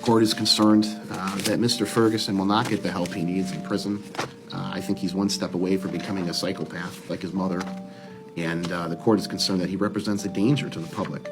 court is concerned that Mr. Ferguson will not get the help he needs in prison. I think he's one step away from becoming a psychopath like his mother, and the court is concerned that he represents a danger to the public.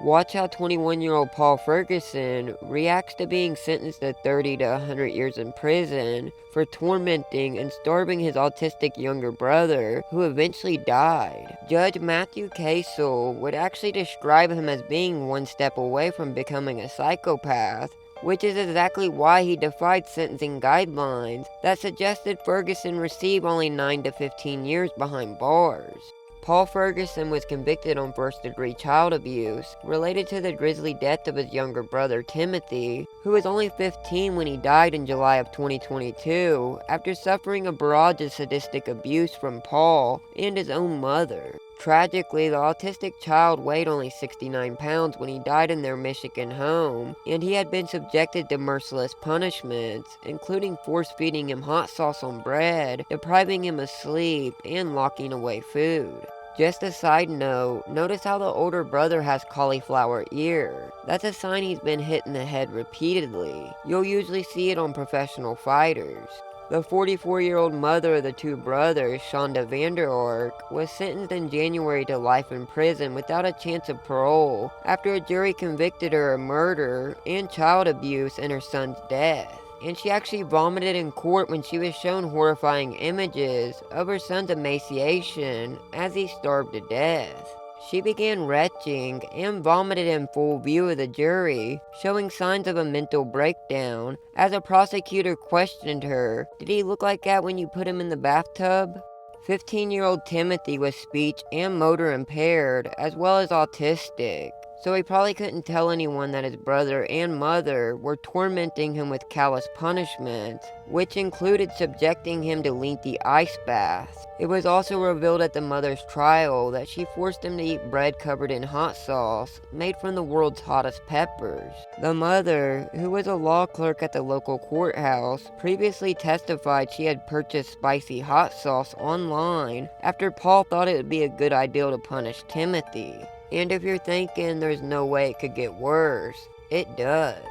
Watch how 21-year-old Paul Ferguson reacts to being sentenced to 30 to 100 years in prison for tormenting and starving his autistic younger brother, who eventually died. Judge Matthew Casel would actually describe him as being one step away from becoming a psychopath, which is exactly why he defied sentencing guidelines that suggested Ferguson receive only 9 to 15 years behind bars. Paul Ferguson was convicted on first-degree child abuse related to the grisly death of his younger brother Timothy, who was only 15 when he died in July of 2022 after suffering a barrage of sadistic abuse from Paul and his own mother. Tragically, the autistic child weighed only 69 pounds when he died in their Michigan home, and he had been subjected to merciless punishments, including force-feeding him hot sauce on bread, depriving him of sleep, and locking away food. Just a side note, notice how the older brother has cauliflower ear. That's a sign he's been hit in the head repeatedly. You'll usually see it on professional fighters. The 44-year-old mother of the two brothers, Shonda Vander Ark, was sentenced in January to life in prison without a chance of parole after a jury convicted her of murder and child abuse in her son's death. And she actually vomited in court when she was shown horrifying images of her son's emaciation as he starved to death. She began retching and vomited in full view of the jury, showing signs of a mental breakdown as a prosecutor questioned her, "Did he look like that when you put him in the bathtub?" 15-year-old Timothy was speech and motor impaired as well as autistic, so he probably couldn't tell anyone that his brother and mother were tormenting him with callous punishments, which included subjecting him to lengthy ice baths. It was also revealed at the mother's trial that she forced him to eat bread covered in hot sauce made from the world's hottest peppers. The mother, who was a law clerk at the local courthouse, previously testified she had purchased spicy hot sauce online after Paul thought it would be a good idea to punish Timothy. And if you're thinking there's no way it could get worse, it does.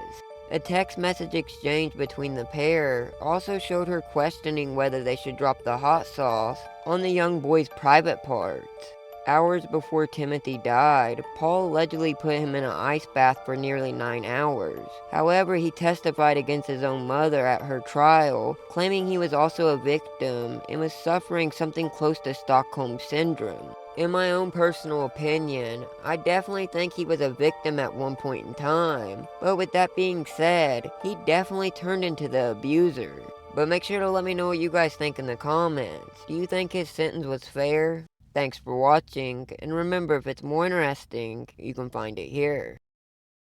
A text message exchange between the pair also showed her questioning whether they should drop the hot sauce on the young boy's private parts. Hours before Timothy died, Paul allegedly put him in an ice bath for nearly 9 hours. However, he testified against his own mother at her trial, claiming he was also a victim and was suffering something close to Stockholm Syndrome. In my own personal opinion, I definitely think he was a victim at one point in time, but with that being said, he definitely turned into the abuser. But make sure to let me know what you guys think in the comments. Do you think his sentence was fair? Thanks for watching, and remember, if it's more interesting, you can find it here.